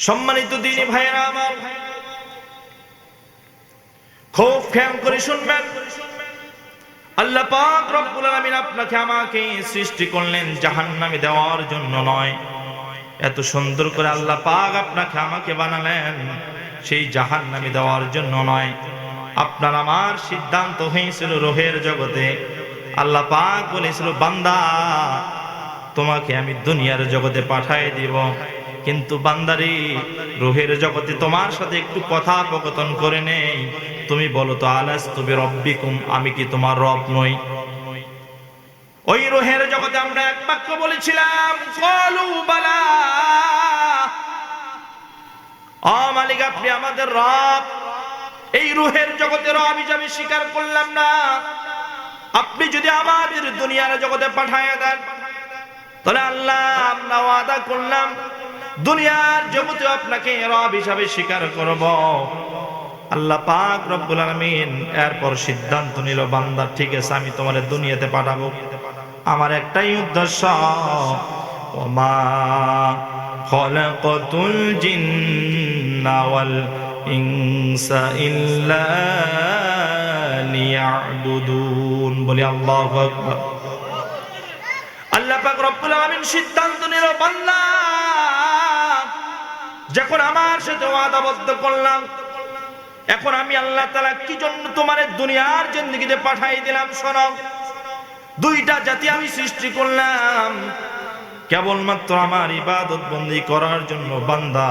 সম্মানিত দিনী ভাইয়েরা আমার, খুব খেয়াল করে শুনবেন। আল্লাহ পাক রব্বুল আলামিন আপনাকে আমাকে সৃষ্টি করলেন জাহান্নামে দেওয়ার জন্য নয়। এত সুন্দর করে আল্লাহ পাক আপনাকে আমাকে বানালেন সেই জাহান্নামে দেওয়ার জন্য নয়। আপনার আমার সিদ্ধান্ত হয়েছিল রোহের জগতে। আল্লাহ পাক বলেছিল, বান্দা তোমাকে আমি দুনিয়ার জগতে পাঠিয়ে দিব, কিন্তু বান্দারে রুহের জগতে তোমার সাথে একটু কথোপকথন করে নেই। তুমি বলো তো, আলাস্তু বিরব্বিকুম, আমি কি তোমার রব নই? ওই রুহের জগতে আমরা এক বাক্য বলেছিলাম, ক্বালু বালা, ও মালিক আপনি আমাদের রব। এই রুহের জগতের রব হিসাবে স্বীকার করলাম না। আপনি যদি আমাদের দুনিয়ার জগতে পাঠায়া দেন, তাহলে আল্লাহ আমরা ওয়াদা করলাম দুনিয়ার জগতে আপনাকে রব হিসাবে স্বীকার করব। আল্লাহ পাক রব্বুল আলামিন এরপর সিদ্ধান্ত নিল, বান্দা ঠিক আছে আমি তোমার দুনিয়াতে পাঠাবো, আমার একটাই উদ্দেশ্য, ওমা খলাকাতুল জিন্না ওয়াল ইনসা ইল্লা লিয়াবুদুন। বলি আল্লাহু আকবার। আল্লাহ পাক রব্বুল আলামিন সিদ্ধান্ত নিল, বান্দা যখন আমার সাথে ওয়াদাবদ্ধ করলাম, এখন আমি আল্লাহ তাআলা কি জন্য তোমার দুনিয়ার জিন্দেগিতে পাঠিয়ে দিলাম শোনো। দুইটা জাতি আমি সৃষ্টি করলাম কেবলমাত্র আমার ইবাদত বন্দী করার জন্য, বান্দা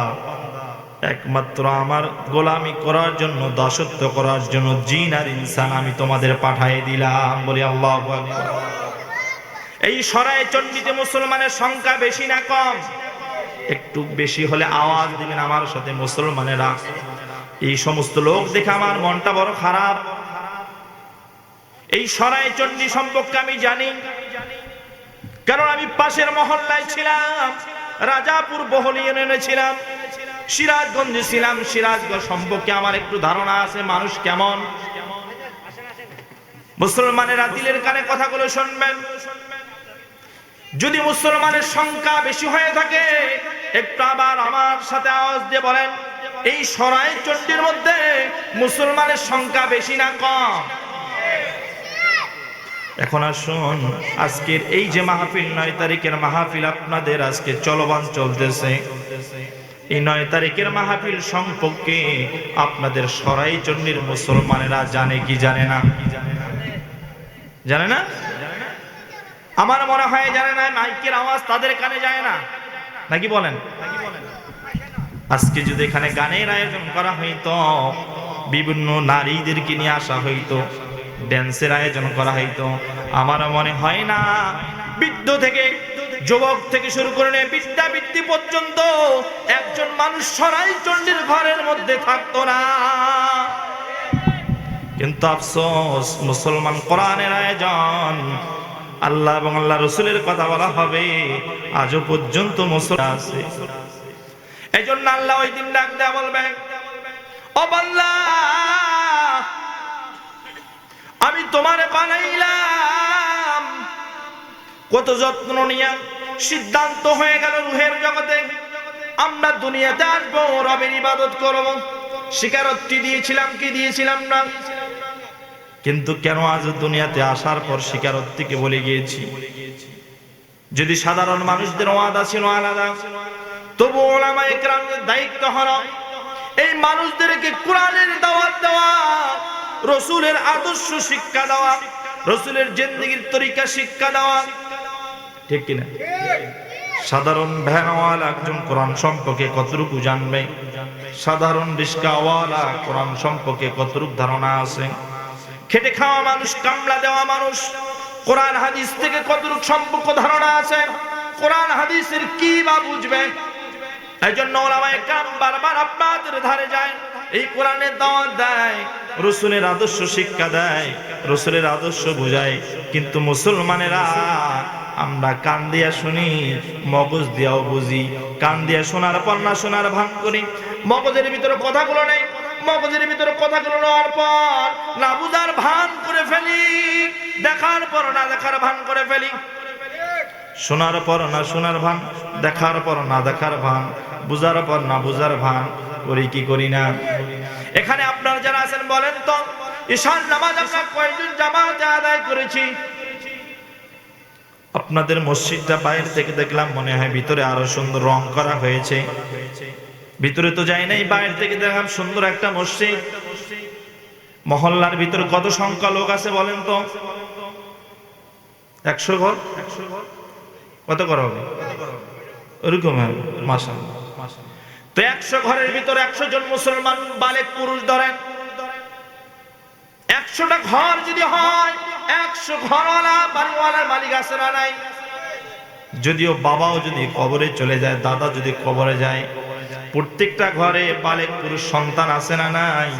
একমাত্র আমার গোলামি করার জন্য, দাসত্ব করার জন্য জিন আর ইনসান আমি তোমাদের পাঠিয়ে দিলাম। বলি আল্লাহু আকবার। এই সরাই চণ্ডীতে মুসলমানের সংখ্যা বেশি না কম? একটু বেশি হলে আওয়াজ দিবেন আমার সাথে মুসলমানেরা। এই সমস্ত লোক দেখে আমার মনটা বড় খারাপ। এই সরাই চণ্ডী সম্পর্কে আমি জানি, কারণ আমি পাশের মহল্লায় ছিলাম, রাজাপুর বহলি ইউনিয়নে ছিলাম, সিরাজগঞ্জে ছিলাম। সিরাজগঞ্জ সম্পর্কে আমার একটু ধারণা আছে, মানুষ কেমন। মুসলমানেরা দিলের কানে কথাগুলো শুনবেন। যদি মুসলমানের সংখ্যা বেশি হয়ে থাকে, একটু আবার আমার সাথে আওয়াজ দিয়ে বলেন, এই সরাই চণ্ডীর মধ্যে মুসলমানের সংখ্যা বেশি না কম? এখন আসুন, আজকের এই যে মাহফিল, 9 তারিখের মাহফিল আপনাদের আজকে চলমান চলতেছে, এই 9 তারিখের মাহফিল সম্পর্কে আপনাদের সরাই চণ্ডীর মুসলমানেরা জানে কি জানে না? জানে না? আমার মনে হয় জানে না। মাইকের আওয়াজ তাদের কানে যায় না, নাকি বলেন? আজকে যদি এখানে গানের আয়োজন করা হইতো, বিভিন্ন নারীদেরকে নিয়ে আসা হইতো, ড্যান্সের আয়োজন করা হইতো, আমার মনে হয় না বৃদ্ধ থেকে যুবক থেকে শুরু করে বিদ্যাবৃত্তি পর্যন্ত একজন মানুষ সরাই চণ্ডীর ঘরের মধ্যে থাকতো না। কিন্তু আফসোস, মুসলমান কোরআনের আয়োজন, আল্লাহ এবং আল্লাহ রসুলের কথা বলা হবে, আজও পর্যন্ত মুসলমান আছে। এই জন্য আল্লাহ ওই দিন ডাক দেয়া বলবে, ও বান্দা আমি তোমারে বানাইলাম, কত যত্ন নিয়ে সিদ্ধান্ত হয়ে গেল রুহের জগতে আমরা দুনিয়াতে আসবো, রবের ইবাদত করবো। স্বীকারোক্তি দিয়েছিলাম কি দিয়েছিলাম না? কিন্তু কেন আজ দুনিয়াতে আসার পর স্বীকারোক্তিকে বলে গিয়েছি? যদি সাধারণ মানুষদের ওয়াদা ছিল আলাদা, তবু উলামায়ে কেরামের দায়িত্ব হলো এই মানুষদেরকে কোরআনের দাওয়াত দেওয়া, রাসূলের আদর্শ শিক্ষা দেওয়া, রাসূলের জিন্দেগির তরিকা শিক্ষা দেওয়া। ঠিক কিনা? সাধারণ ভ্যানওয়ালা একজন কোরআন সম্পর্কে কতটুকু জানবে? সাধারণ রিস্কাওয়ালা কোরআন সম্পর্কে কতটুকু ধারণা আছে? খেটে খাওয়া মানুষ, কামলা দেওয়া মানুষ কোরআন হাদিস থেকে কতটুকু সম্পর্ক ধারণা আছে? কোরআন হাদিসের কি বা বুঝবে? এই জন্য ওলামায়ে কেরাম বারবার আপনাদের ধারে যায়, এই কোরআনের দাওয়াত দেয়, রাসূলের আদর্শ শিক্ষা দেয়, রাসূলের আদর্শ বোঝায়। কিন্তু মুসলমানেরা আমরা কান দিয়া শুনি, মগজ দিয়াও বুঝি। কান দিয়া শোনার পর না শোনার ভান করি, মগজের ভিতরে কথাগুলো নেই, মগজের ভিতরে কথাগুলো নেওয়ার পর না বুঝার ভান করে ফেলি, দেখার পর না দেখার ভান করে ফেলি, শোনার পর না শোনার ভান, দেখার পর না দেখার ভান, বুঝার পর না বুঝার ভান করি কি করি না? এখানে আপনারা যারা আছেন বলেন তো, ঈশার নামাজ আমরা কয়জন জামাতে আদায় করেছি? আপনাদের মসজিদটা বাইরে থেকে দেখলাম মনে হয় ভিতরে আরো সুন্দর রং করা হয়েছে। ভিতরে তো যাই নাই, বাইরে থেকে দেখলাম সুন্দর একটা মসজিদ। মহল্লার ভিতরে কত সংখ্যা লোক আছে বলেন তো? 100 ঘর? কত ঘর হবে? ওরকম মাশাআল্লাহ। তো 100 ঘরের ভিতরে 100 জন মুসলমান বালেক পুরুষ ধরেন, 100টা ঘর যদি হয়, 100 ঘরওয়ালা বাড়িওয়ালার মালিক আছে না নাই? যদিও বাবাও যদি কবরে চলে যায়, দাদা যদি কবরে যায়, প্রত্যেকটা ঘরে বালেক পুরুষ সন্তান আছে না নাই?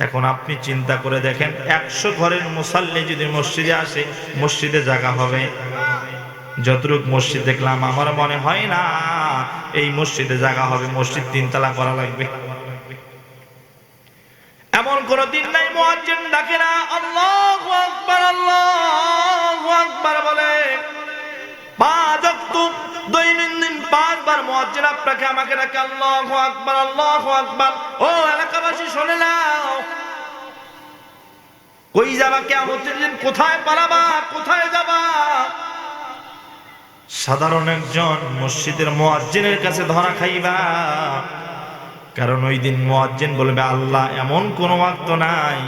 এখন আপনি চিন্তা করে দেখেন, 100 ঘরের মুসাল্লি যদি মসজিদে আসে, মসজিদে জায়গা হবে? যতটুক মসজিদ দেখলাম আমার মনে হয় না এই মসজিদে জায়গা হবে। মসজিদ 3 তলা করা লাগবে। এমন কোন দিন নাই মুয়াজ্জিন ডাকে না আল্লাহু আকবার, আল্লাহু আকবার বলে। 5 ওয়াক্ত দৈনন্দিন 5 বার মুয়াজ্জিন আপনাকে আমাকে ডাকে আল্লাহু আকবার, আল্লাহু আকবার। ও এলাকাবাসী শুনে নাও, কই যাবা কিয়ামতের দিন? কোথায় পালাবা? কোথায় যাবা? সাধারণ একজন মসজিদের মুয়াজ্জিনের কাছে ধরা খাইবা। কারণ ওই দিন মুয়াজ্জিন বলবে, আল্লাহ এমন কোন ওয়াক্ত নাই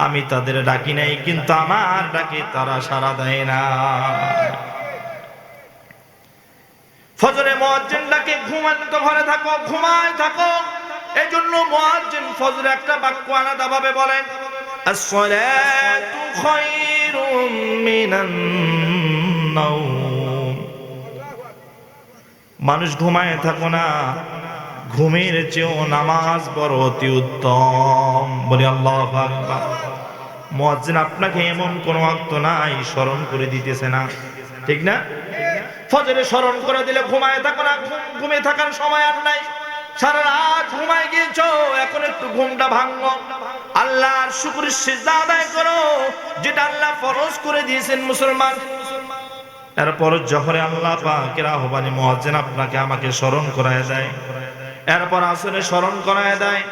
আমি তাদের ডাকি নাই, কিন্তু আমার ডাকে তারা সাড়া দেয় না। ফজরে মুয়াজ্জিন ডাকে ঘুমান্ত ঘরে থাকো, ঘুমায় থাকো। এজন্য মুয়াজ্জিন ফজরে একটা বাক্য আলাদাভাবে বলেন, আসসালাতু খায়রুম মিনান নাওম। মানুষ ঘুমায় থাকো না, ঘুমের চেয়েও নামাজ বড় অতি উত্তম। বলি আল্লাহু আকবার। মুয়াজ্জিন আপনাকে এমন কোন ওয়াক্ত নাই স্মরণ করে দিতেছে না, ঠিক না? ফজরে স্মরণ করে দিলে ঘুমায় থাকো না, ঘুমিয়ে থাকার সময় আর নাই। সারা রাত ঘুমায় গিয়েছো, এখন একটু ঘুমটা ভাঙো, আল্লাহর শুকরের সিজদা আদায় করো, যেটা আল্লাহ ফরজ করে দিয়েছেন মুসলমান। এরপর জোহরে আল্লাহ পাকের আহ্বানে মুয়াজ্জিন আপনাকে আমাকে স্মরণ করায় দেয়, এরপর আসরে স্মরণ করায় দেয়,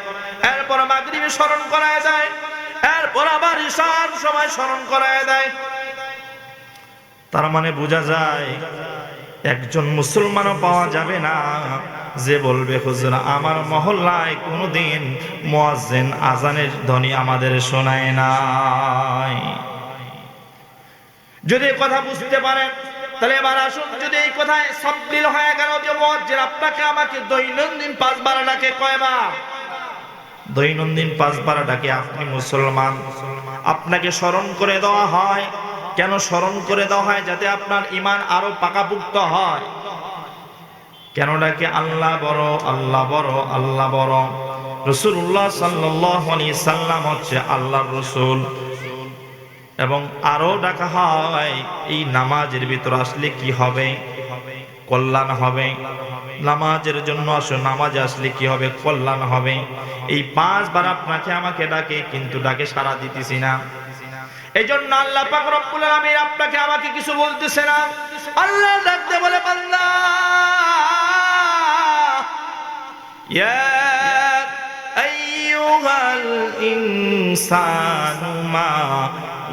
এরপর মাগরিবে স্মরণ করায় দেয়, এরপর আবার ইশার সময় স্মরণ করায় দেয়। তার মানে বোঝা যায় একজন মুসলমানও পাওয়া যাবে না যে বলবে হুজুর আমার মহল্লায় কোনোদিন মুয়াজ্জিন আজানের ধ্বনি আমাদের শোনায় নাই। যদি কথা বুঝতে পারেন তাহলে এবার আসুন, যদি এই কথায় সাবলীল হয়ে গেল যে মুয়াজ্জিন আপনাকে আমাকে দৈনন্দিন 5 বার ডাকে, কয়বার? দৈনন্দিন 5 বার ডাকে। আপনি মুসলমান, আপনাকে স্মরণ করে দেওয়া হয়। কেন স্মরণ করে দেওয়া হয়? যাতে আপনার ঈমান আরো পাকাপোক্ত হয়। কেন ডাকে? আল্লাহ বড়, আল্লাহ বড়, আল্লাহ বড়। রাসূলুল্লাহ সাল্লাল্লাহু আলাইহি সাল্লাম হচ্ছে আল্লাহর রাসূল। এবং আরো ডাকা হয় এই নামাজের ভিতর আসলে কি হবে? কল্যাণ হবে। নামাজের জন্য আসো, নামাজে আসলে কি হবে? কল্যাণ হবে। এই 5 বার আপনাকে আমাকে ডাকে, কিন্তু ডাকে সাড়া দিতেছি না। এজন্য আল্লাহ পাক রব্বুল আলামিন আপনাকে আমাকে কিছু বলতেছে না। আল্লাহ ডাকতে বলে, বান্দা ইয়া আইয়ুহাল ইনসানু মা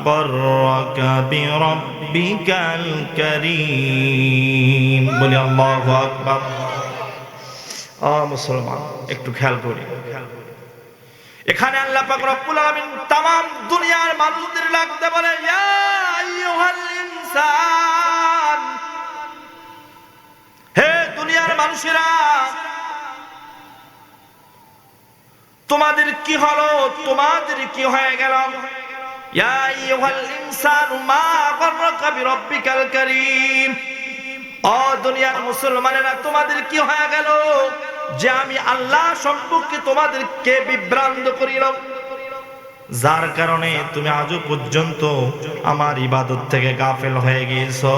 গররাকা বিরাব্বিকাল কারীম। বলি আল্লাহু আকবার। মুসলমান একটু খেয়াল করি, এখানে আল্লাহ পাক রব্বুল আলামিন तमाम দুনিয়ার মানুষদের ডাকতে বলে, ইয়া আইয়ুহাল ইনসান, হে দুনিয়ার মানুষেরা, তোমাদের কি হলো? তোমাদের কি হয়ে গেল? ইয়া আইয়ুহাল ইনসানু মা গররাকা বিরাব্বিকাল কারীম। ও দুনিয়ার মুসলমানেরা, তোমাদের কি হয়ে গেল যে আমি আল্লাহ সম্পর্কে তোমাদেরকে বিভ্রান্ত করিলাম, যার কারণে তুমি আজও পর্যন্ত আমার ইবাদত থেকে গাফেল হয়ে গিয়েছো?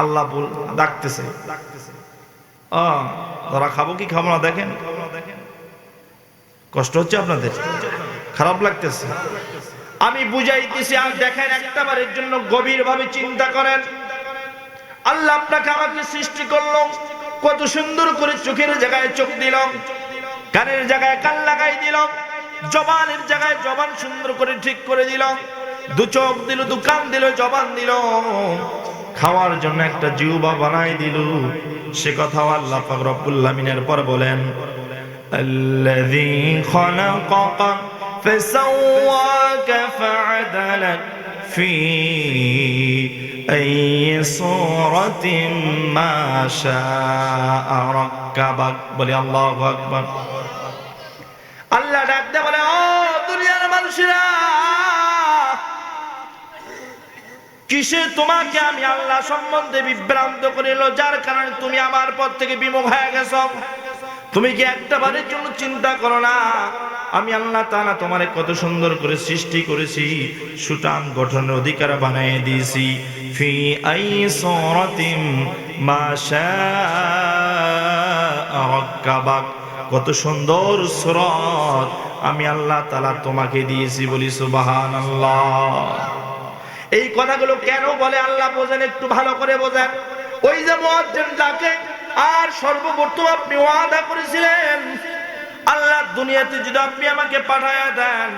আল্লাহ ডাকতেছে। ধরা খাবো কি খাবো না? দেখেন কষ্ট হচ্ছে আপনাদের, খারাপ লাগতেছে। আমি বুঝাইতেছি, আর দেখেন একটাবারের জন্য গভীরভাবে চিন্তা করেন। আল্লাহ আপনাকে আমাকে সৃষ্টি করলো, কত সুন্দর করে চোখের জায়গায় চোখ দিল, কানের জায়গায় কান লাগাই দিল, জবানের জায়গায় জবান সুন্দর করে ঠিক করে দিল, দু চোখ দিল, দু কান দিল, জবান দিল, খাওয়ার জন্য একটা জিহ্বা বানাই দিল। সে কথাও আল্লাহ পাক রব্বুল আলামিনের পর বলেন, আল্লাযী খালাকাকা ফাসাওয়াকা ফাআদালাক ফি আইয়ি সূরাতিন মা শাআ রাক্কাবাক। বলি আল্লাহু আকবার। আল্লাহ ডাকতে বলে, ও দুনিয়ার মানুষেরা, কিসে তোমাকে আমি আল্লাহ সম্বন্ধে বিভ্রান্ত করিল, যার কারণে তুমি আমার পথ থেকে বিমুখ হয়ে গেছো? তুমি কি একটা বারের জন্য চিন্তা করো না আমি আল্লাহ তাআলা তোমারে কত সুন্দর করে সৃষ্টি করেছি, সুঠাম গঠনের অধিকার বানিয়ে দিয়েছি। ফি আইয়ি সূরাতিন মা শাআ রাক্কাবাক, কত সুন্দর সূরত আমি আল্লাহ তাআলা তোমাকে দিয়েছি। বলি সুবহানাল্লাহ। এই কথাগুলো কেন বলে আল্লাহ বোঝেন, একটু ভালো করে বোঝেন। ওই যে মুয়াজ্জিন ডাকে, আর সর্বপ্রথম আপনি ওয়াদা করেছিলেন আল্লাহ দুনিয়াতে যদি আপনি আমাকে পাঠায়া দেন,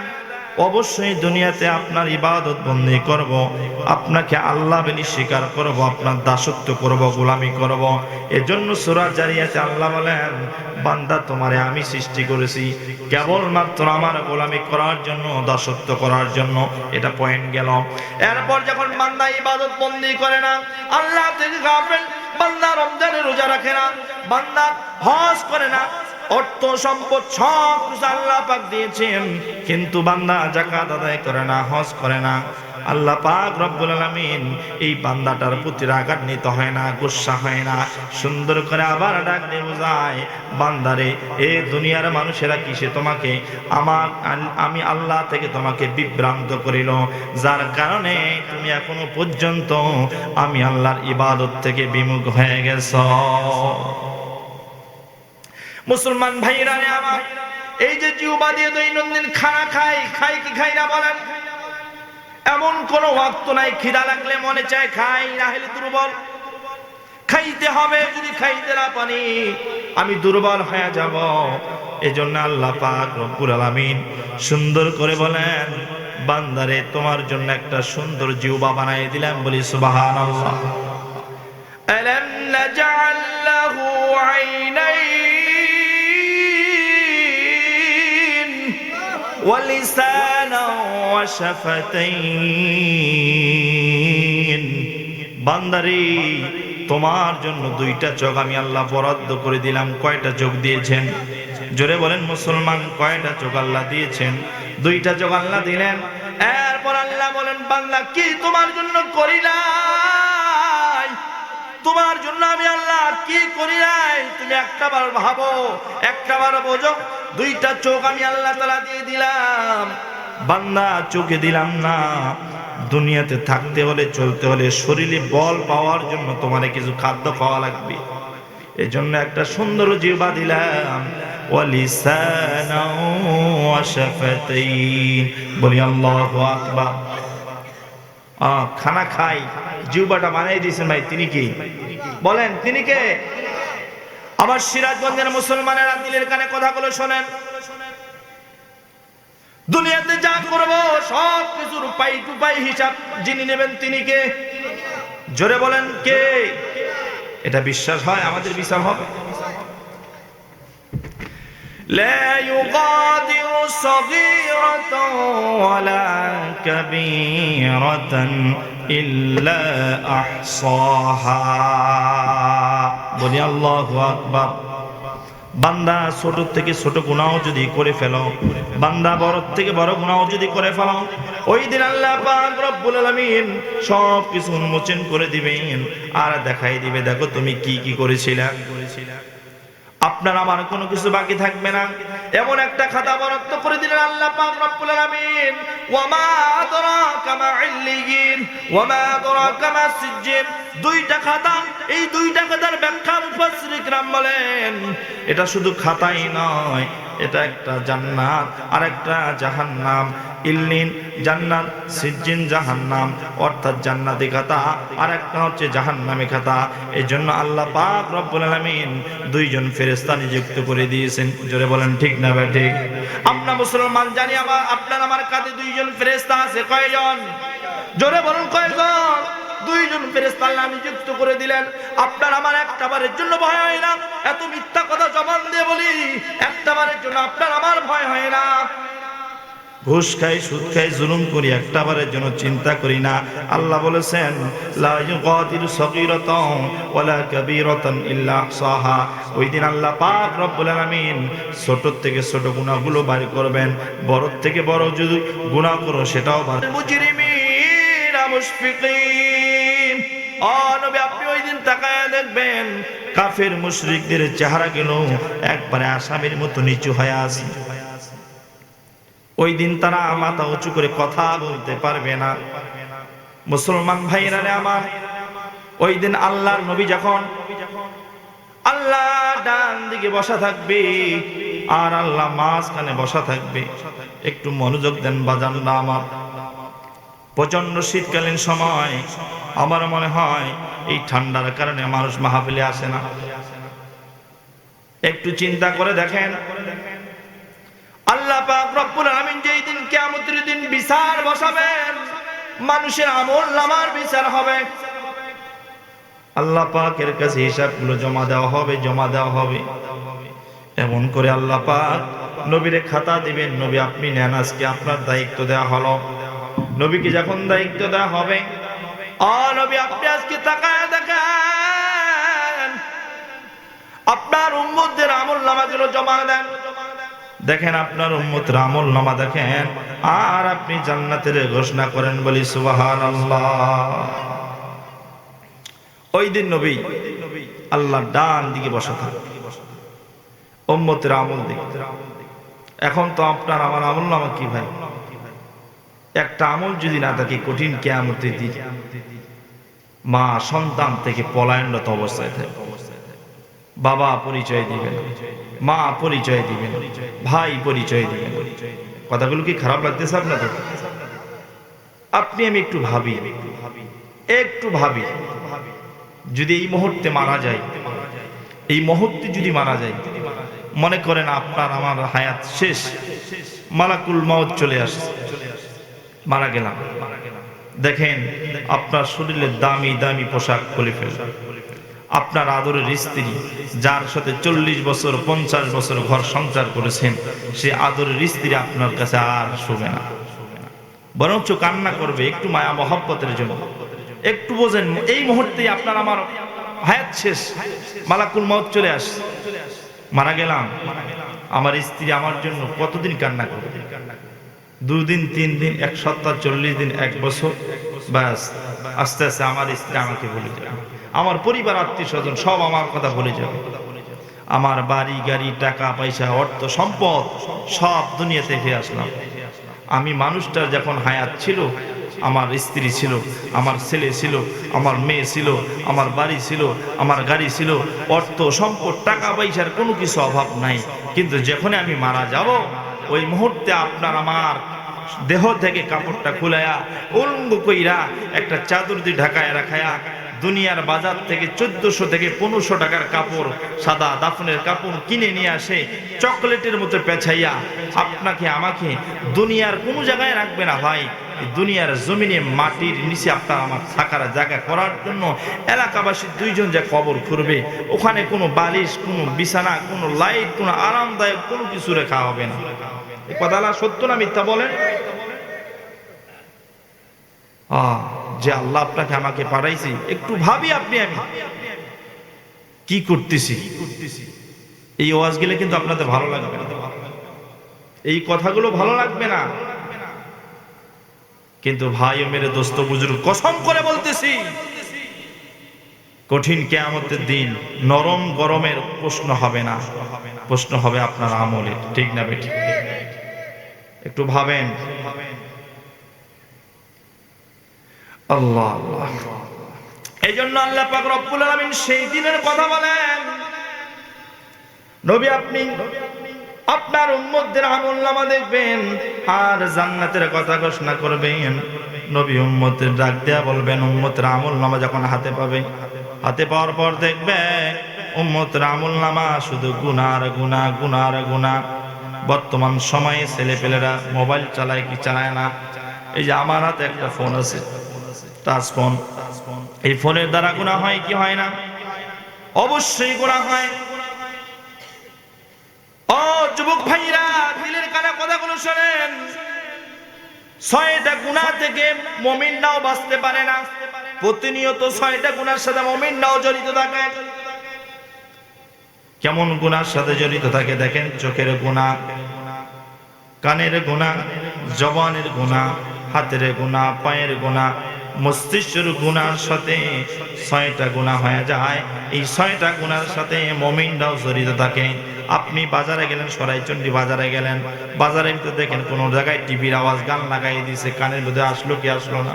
অবশ্যই দুনিয়াতে আপনার ইবাদত বন্দেগি করব, আপনাকে আল্লাহ বলে স্বীকার করব, আপনার দাসত্ব করব, গোলামি করব। এজন্য সূরা জারিয়াতে আল্লাহ বলেন, বান্দা তোমারে আমি সৃষ্টি করেছি কেবলমাত্র আমার গোলামি করার জন্য, দাসত্ব করার জন্য। এটা পয়েন্ট গেল। এরপর যখন বান্দা ইবাদত বন্দেগি করে না, আল্লাহ থেকে গাফেল, বান্দা রমজানের রোজা রাখে না, বান্দা হজ করে না, অর্থ সম্পদ সব কিছু আল্লাহ পাক দিয়েছেন, কিন্তু বান্দা যাকাত আদায় করে না, হজ করে না, আল্লাহ পাক রব্বুল আলামিন এই বান্দাটার প্রতি রাগান্বিত হয় না, গুসা হয় না, সুন্দর করে আবার ডাক দিয়ে বোঝায়, বান্দারে এই দুনিয়ার মানুষেরা কিসে তোমাকে আমি আল্লাহ থেকে তোমাকে বিভ্রান্ত করিল, যার কারণে তুমি এখনো পর্যন্ত আমি আল্লাহর ইবাদত থেকে বিমুখ হয়ে গেছ। মুসলমান ভাইরা রে আমার, এই যে জিহ্বা দিয়ে দৈনন্দিন খানা খাই কি খাই না বলেন? এমন কোন ওয়াক্ত নাই খিদা লাগলে মনে চায় খাই, না হলে দুর্বল। খাইতে হবে, যদি খাইতে না পারি আমি দুর্বল হয়ে যাব। এজন্য আল্লাহ পাক রব্বুল আলামিন সুন্দর করে বলেন, বান্দারে তোমার জন্য একটা সুন্দর জিহ্বা বানাই দিলাম। বলি সুবহানাল্লাহ। আলাম নাজআল লাহু আইনাইন ওয়া লিসানান ওয়া শাফাতাইন। বান্দারে তোমার জন্য দুইটা চোখ আমি আল্লাহ বরাদ্দ করে দিলাম। কয়টা চোখ দিয়েছেন? জোরে বলেন মুসলমান, কয়টা চোখ আল্লাহ দিয়েছেন? দুইটা চোখ আল্লাহ দিলেন। এরপর আল্লাহ বলেন, বান্দা কি তোমার জন্য করি নাই? তোমার জন্য আমি আল্লাহ কি করি নাই? তুমি একটাবার ভাবো, একটাবার বোঝো। দুইটা চোখ আমি আল্লাহ তাআলা দিয়ে দিলাম। বান্দা চোখে দিলাম না, দুনিয়াতে থাকতে হলে, চলতে হলে, শরীরে বল পাওয়ার জন্য তোমার কিছু খাদ্য খাওয়া লাগবে। এজন্য একটা সুন্দর জিহ্বা দিলাম। ওয়ালিসানাও ওয়া শাফাতাইন। বলি আল্লাহু আকবার। খানা খাই, জিহ্বাটা বানিয়ে দিয়েছেন ভাই, তিনি কি? বলেন তিনি কে? আবার সিরাজগঞ্জের মুসলমানেরা দিলের কানে কথাগুলো শোনেন। দুনিয়াতে যা করবো সব কিছুর পাই টু পাই হিসাব যিনি নেবেন তিনি কে? জোরে বলেন কে? এটা বিশ্বাস হয়? আমাদের বিচার হবে। لا يغادر صغيرة ولا كبيرة إلا أحصاها। বলি আল্লাহু আকবার। বান্দা ছোট থেকে ছোট গুনাহ যদি করে ফেলো, বান্দা বড় থেকে বড় গুনাহ যদি করে ফেলো, ওই দিন আল্লাহ পাক রব্বুল আলামিন সব কিছু উন্মোচন করে দিবেন আর দেখাই দিবে, দেখো তুমি কি কি করেছিলা। আপনার আমার কোনো কিছু বাকি থাকবে না, এমন একটা খাতা বরাদ্দ করে দিলেন আল্লাহ পাক রব্বুল আলামিন। ওয়া মা আদরাকা মা ইল্লিয়িন ওয়া মা আদরাকা মা সিজ্জিন। দুইটা খাতা, এই দুইটা খাতার ব্যাখ্যা মুফাসসির ইকরাম বলেন এটা শুধু খাতাই নয়, এটা একটা জান্নাত আর একটা জাহান্নাম। ইল্লিন জান্নাত, সিজ্জিন জাহান্নাম, অর্থাৎ জান্নাতি খাতা আর একটা হচ্ছে জাহান্নামী খাতা। এই জন্য আল্লাহ পাক রব্বুল আলামিন দুইজন ফেরেশতা নিযুক্ত করে দিয়েছেন। জোরে বলেন ঠিক না ঠিক? আমরা মুসলমান জানি আপনার আমার কাঁধে দুইজন ফেরেশতা আছে। কয়জন? জোরে বলুন কয়জন? দুইজন ফেরেশতা আল্লাহ নিযুক্ত করে দিলেন। আপনার আমার একটাবারের জন্য ভয় হয় না? এত মিথ্যা কথা জবান দিয়ে বলি, একটাবারের জন্য আপনার আমার ভয় হয় না? ঘুষ খাই, সুদ খাই, জুলুম করি, একটাবারের জন্য চিন্তা করি না? আল্লাহ বলেছেন লা ইউগাদিরু সগীরাতান ওয়ালা কাবীরাতান ইল্লা আহসাহা। ওই দিন আল্লাহ পাক রব্বুল আলামিন ছোট থেকে ছোট গুনাহগুলো বাইর করবেন, বড় থেকে বড় যদি গুনাহ করো সেটাও বাইর। মুজরিমিনা মুশফিকিন, ও নবী আপনি ওই দিন তাকায়া দেখবেন কাফের মুশরিকদের চেহারাগুলো একবারে আসামির মতো নিচু হয়ে আছে। ওই দিন তারা মাথা উঁচু করে কথা বলতে পারবে না। মুসলমান ভাইরা আমার, ওই দিন আল্লাহর নবী যখন আল্লাহ ডান দিকে বসা থাকবে আর আল্লাহ মাঝখানে বসা থাকবে, একটু মনোযোগ দেন বাজানরা আমার। প্রচন্ড শীতকালীন সময় আমার মনে হয় এই ঠান্ডার কারণে মানুষ মাহফিলে আসে না। একটু চিন্তা করে দেখেন, আল্লাহ পাক রব্বুল আলামিন যেই দিন কিয়ামতের দিন বিচার বসাবেন, মানুষের আমল নামার বিচার হবে। আল্লাহ পাকের কাছে হিসাবগুলো জমা দেওয়া হবে। এমন করে আল্লাহ পাক নবীরে খাতা দিবেন, নবী আপনি নেন, আজকে আপনার দায়িত্ব দেওয়া হলো। নবীকে যখন দায়িত্ব দেওয়া হবে, নবী আপনি আজকে তাকায় দেখেন আপনার উম্মতদের আমল নামাগুলো জমা দেন। দেখেন আপনার উম্মতের আমল নামা দেখেন, আর আপনি জান্নাতের ঘোষণা করেন, বলি সুবহানাল্লাহ। ওই দিন নবী আল্লাহ ডান দিকে বসা থাকবে, উম্মতের আমল দিকে। এখন তো আপনার আমার আমল নামা কি ভাই? একটা আমল যদি না থাকে, কঠিন কিয়ামতের দিন মা সন্তান থেকে পলায়নরত অবস্থায় থাকে। বাবা পরিচয় দিবেন, মা পরিচয় দিবেন, ভাই পরিচয় দিবেন। কথাগুলো কি খারাপ লাগতেছে আপনাদের? আপনি আমি একটু ভাবি, যদি এই মুহূর্তে মারা যায়, এই মুহূর্তে যদি মারা যায়, মনে করেন আপনার আমার হায়াত শেষ, মালাকুল মউত চলে আসছে, মারা গেলাম। দেখেন আপনার শরীরের দামি দামি পোশাক খুলে ফেলল, আপনার আদরের স্ত্রী যার সাথে 40 বছর 50 বছর ঘর সংসার করেছেন, সে আদরের স্ত্রী আপনার কাছে আর শুবে না, বরঞ্চ কান্না করবে একটু মায়া মহব্বতের জন্য। একটু বোঝেন, এই মুহূর্তে আপনার আমার হায়াত শেষ, মালাকুল মউত চলে আসছে, মারা গেলাম। আমার স্ত্রী আমার জন্য কতদিন কান্না করবে? 2 দিন, 3 দিন, 1 সপ্তাহ, 40 দিন, 1 বছর, ব্যাস আস্তে আস্তে আমার স্ত্রী আমাকে ভুলে যাবে, আমার পরিবার আত্মীয় স্বজন সব আমার কথা ভুলে যাবে। আমার বাড়ি গাড়ি, টাকা পয়সা, অর্থ সম্পদ সব দুনিয়া থেকে আসলাম। আমি মানুষটার যখন হায়াত ছিল, আমার স্ত্রী ছিল, আমার ছেলে ছিল, আমার মেয়ে ছিল, আমার বাড়ি ছিল, আমার গাড়ি ছিল, অর্থ সম্পদ টাকা পয়সার কোনো কিছু অভাব নাই। কিন্তু যখন আমি মারা যাব, ওই মুহূর্তে আপনার আমার দেহ থেকে কাপড়টা খুলায়া উলঙ্গ কইরা একটা চাদর দিয়ে ঢাকায় রাখায়া দুনিয়ার বাজার থেকে 1400 থেকে 1500 টাকার কাপড়, সাদা দাফনের কাপড় কিনে নিয়ে আসে, চকলেটের মতো পেছাইয়া আপনাকে আমাকে দুনিয়ার কোনো জায়গায় রাখবে না ভাই। দুনিয়ার জমিনে মাটির নিচে আপনার আমার থাকার জায়গা করার জন্য এলাকাবাসী 2 জন যে কবর খুঁড়বে, ওখানে কোনো বালিশ, কোনো বিছানা, কোনো লাইট, কোনো আরামদায়ক কোনো কিছু রাখা হবে না। এই কথাটা সত্য না মিথ্যা বলেন? যে আল্লাহ আপনাকে আমাকে পাঠাইছি, একটু ভাবি আপনি আমি কি করতেছি। এই ওয়াজগুলো কিন্তু আপনাদের ভালো লাগবে না, এই কথাগুলো ভালো লাগবে না, কিন্তু ভাই ও মেরে দোস্ত বুজুর্গ কসম করে বলতেছি, কঠিন কিয়ামতের দিন নরম গরমের প্রশ্ন হবে না, প্রশ্ন হবে আপনার আমলের। ঠিক না বেটি? একটু ভাবেন। আল্লাহ আল্লাহ। এই জন্য আল্লাহ পাক রব্বুল আলামিন সেই দিনের কথা বলেন, নবী আপনি আপনার উম্মতদের আমলনামা দেখবেন আর জান্নাতের কথা ঘোষণা করবেন। নবী উম্মতের ডাক দেয়া বলবেন, উম্মতের আমলনামা যখন হাতে পাবে, হাতে পাওয়ার পর দেখবে উম্মতের আমলনামা শুধু গুনার গুনাহ, গুনার গুনাহ। বর্তমান সময়ে ছেলেপেলেরা মোবাইল চালায় কি চালায় না? এই যে আমার হাতে একটা ফোন আছে, টাচ ফোন, এই ফোনের দ্বারা গুনাহ হয় কি হয় না? অবশ্যই গুনাহ হয়। ও যুবক ভাইরা, দিলের কানে কথাগুলো শোনেন। 6টা গুনাহ থেকে মুমিনরাও বাঁচতে পারে না। প্রতিনিয়ত 6টা গুনাহের সাথে মুমিনরাও জড়িত থাকে। কেমন গুনার সাথে জড়িত থাকে দেখেন? চোখের গুনাহ, কানের গুনাহ, জবানের গুনাহ, হাতের গুনাহ, পায়ের গুনাহ, মস্তিষ্কের গুনার সাথে 6টা গুনাহ হয়ে যায়। এই 6টা গুনার সাথে মুমিনরাও জড়িত থাকে। আপনি বাজারে গেলেন, সরাইচন্ডী বাজারে গেলেন, বাজারের ভিতরে দেখেন কোন জায়গায় টিভির আওয়াজ, গান লাগাই দিয়েছে, কানের মধ্যে আসলো কি আসলো না?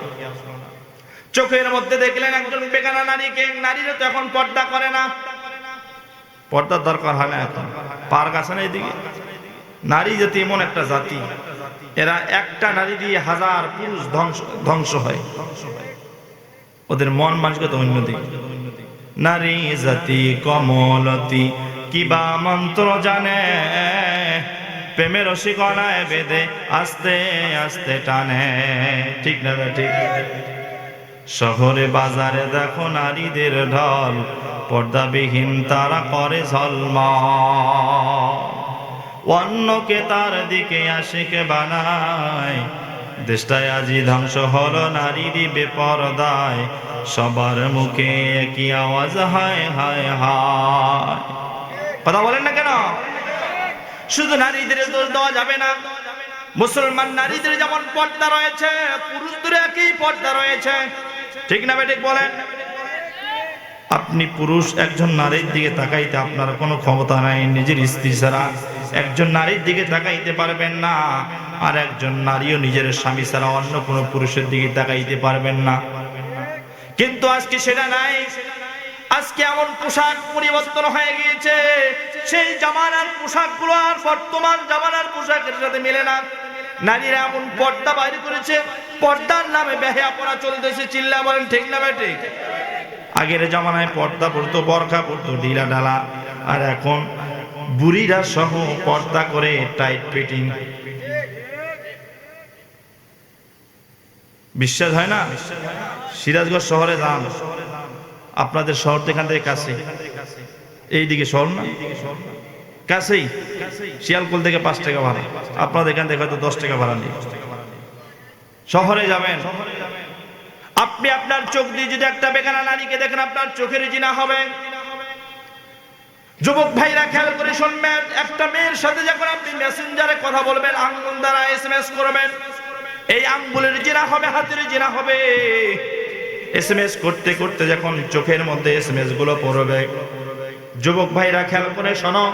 চোখের মধ্যে দেখলেন একজন বেগানা নারীকে, নারীরা তো এখন পর্দা করে না, পর্দার দরকার হয় না এখন। পার্ক আছে না এইদিকে? নারী জাতি এমন একটা জাতি, এরা একটা নারী দিয়ে 1000 পুরুষ ধ্বংস হয়। ওদের মন মানসিকতা অন্যদিকে। নারী জাতি কমলতি কিবা মন্ত্র জানে, প্রেমের শিকড়ায় বেঁধে আস্তে আস্তে টানে। ঠিক না ঠিক? শহরে বাজারে দেখো নারীদের ঢল, পর্দাবিহীন তারা করে ঝলমল, অন্যকে তার দিকে আশিকে বানায়। দেশটায় আজি ধ্বংস হলো নারীরই বেপরদায়, সবার মুখে কি আওয়াজ, হায় হায় হায়। কথা বলেন না কেন? শুধু নারীদের দোষ দেওয়া যাবে না। মুসলমান নারীদের যেমন পর্দা রয়েছে, পুরুষদের একই পর্দা রয়েছে। ঠিক না বেঠিক বলেন? আপনি পুরুষ একজন নারীর দিকে তাকাইতে আপনার কোনো ক্ষমতা নাই। নিজের স্ত্রী ছাড়া একজন নারীর দিকে তাকাইতে পারবেন না, আর একজন নারীও নিজের স্বামী ছাড়া অন্য কোনো পুরুষের দিকে তাকাইতে পারবেন না। কিন্তু আজকে সেটা নাই। আজকে এমন পোশাক পরিবর্তন হয়ে গিয়েছে, সেই জামানার পোশাকগুলো আর বর্তমান জামানার পোশাকের সাথে মেলে না। নারীরা এমন পর্দা বাইরে করেছে, পর্দার নামে বেহায়াপনা চলতেছে। চিল্লা বলেন ঠিক না বেঠিক? আগের জামানায় পর্দা পড়তো, বরখা পড়তো ঢিলা ঢালা, আর এখন বুড়িরা সহ পর্দা করে টাইট ফিটিং। বিশ্বাস হয় না? সিরাজগঞ্জ শহরে যান, আপনাদের শহর এখান থেকে কাছে, এইদিকে শহর না কাছেই, শিয়ালকোল থেকে 5 টাকা ভাড়া, আপনাদের এখান থেকে হয়তো 10 টাকা ভাড়া নেই। শহরে যাবেন, আপনি আপনার চোখ দিয়ে যদি একটা বেগানা নারীকে দেখেন, আপনার চোখের জিনা হবে। যুবক ভাইরা খেয়াল করে শুনবেন, একটা মেয়ের সাথে যখন আপনি মেসেঞ্জারে কথা বলবেন, আঙ্গুল দ্বারা SMS করবেন, এই আঙ্গুলের জিনা হবে, হাতের জিনা হবে। SMS করতে করতে যখন চোখের মধ্যে SMS গুলো পড়বে, যুবক ভাইরা খেয়াল করে শোনো,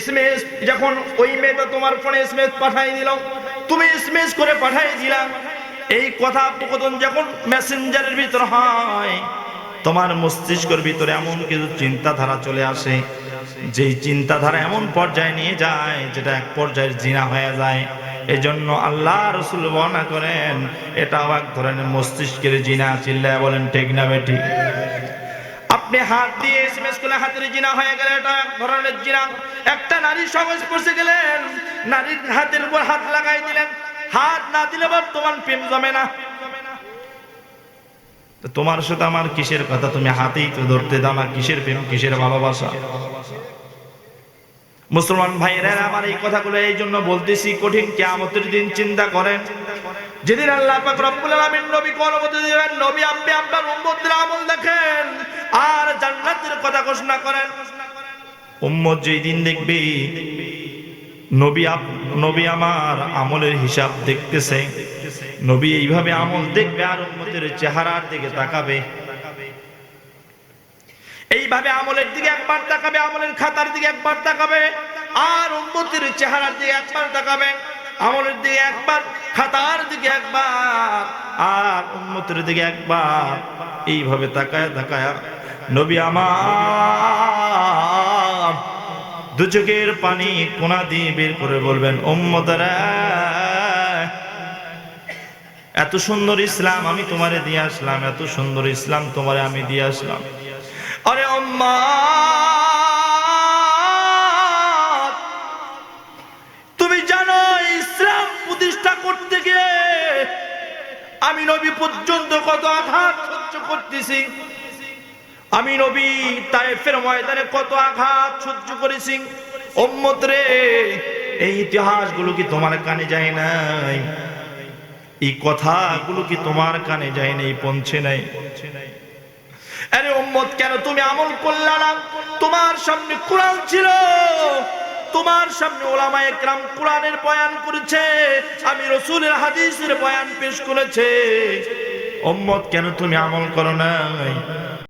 SMS যখন ওই মেয়েটা তোমার ফোনে SMS পাঠাই দিল, তুমি SMS করে পাঠাই দিলা, এই কথা কথন যখন মেসেঞ্জারের ভিতর হয়, তোমার মস্তিষ্কের ভিতরে এমন কিছু চিন্তাধারা চলে আসে, যেই চিন্তাধারা এমন পর্যায়ে নিয়ে যায় যেটা এক পর্যায়ের জিনা হয়ে যায়। এজন্য আল্লাহ রাসূল বর্ণনা করেন এটাও এক ধরনের মস্তিষ্কের জিনা। চিল্লায় বলেন ঠিক না বেঠিক? আপনি হাত দিয়ে SMS করলে হাতের জিনা হয়ে গেলে এটা এক ধরনের জিনা। একটা নারীর সংস্পর্শে গেলেন, নারীর হাতের উপর হাত লাগাই দিলেন, হাত না দিলে বর্তমান প্রেম জমে না। তোমার সাথে আমার কিসের কথা? তুমি হাতেই তো ধরতে দাও না, কিসের প্রেম, কিসের ভালোবাসা? মুসলমান ভাইরা আমার এই কথাগুলো এই জন্য বলতেছি, কঠিন কিয়ামতের দিন চিন্তা করেন, যেদিন আল্লাহ পাক রব্বুল আলামিন নবীকে অনুমতি দিবেন, নবী আপনি আপনার উম্মতের আমল দেখেন আর জান্নাতের কথা ঘোষণা করেন। উম্মত যেই দিন দেখবে নবী আমার আমলের হিসাব দেখতেছে, নবী এইভাবে আমল দেখবে আর উম্মতের চেহারার দিকে তাকাবে, এইভাবে আমলের দিকে একবার তাকাবে, আমলের খাতার দিকে একবার তাকাবে, আর উম্মতের চেহারার দিকে একবার তাকাবে, আমলের দিকে একবার, খাতার দিকে একবার, আর উম্মতের দিকে একবার। এইভাবে তাকায় তাকায় নবী আমার দু চোখের পানি কোনা দিয়ে বের করে বলবেন, উম্মতরা, এত সুন্দর ইসলাম আমি তোমারে দিয়ে আসলাম, এত সুন্দর ইসলাম তোমারে আমি দিয়ে আসলাম। আরে উম্মত, তুমি জানো ইসলাম প্রতিষ্ঠা করতে গিয়ে আমি নবী পর্যন্ত কত আঘাত সহ্য করতেছি। আমি নবী তায়েফের ময়দানে কত আঘাত সহ্য করেছি। উম্মত রে, এই ইতিহাসগুলো কি তোমার কানে যায় নাই? এই কথাগুলো কি তোমার কানে যায় নাই, পৌঁছে নাই? আরে উম্মত, কেন তুমি আমল করলা না? তোমার সামনে কোরআন ছিল, তোমার সামনে উলামায়ে কেরাম কোরআনের বয়ান করেছে, আমি রাসূলের হাদিসের বয়ান পেশ করেছে। উম্মত, কেন তুমি আমল করো নাই?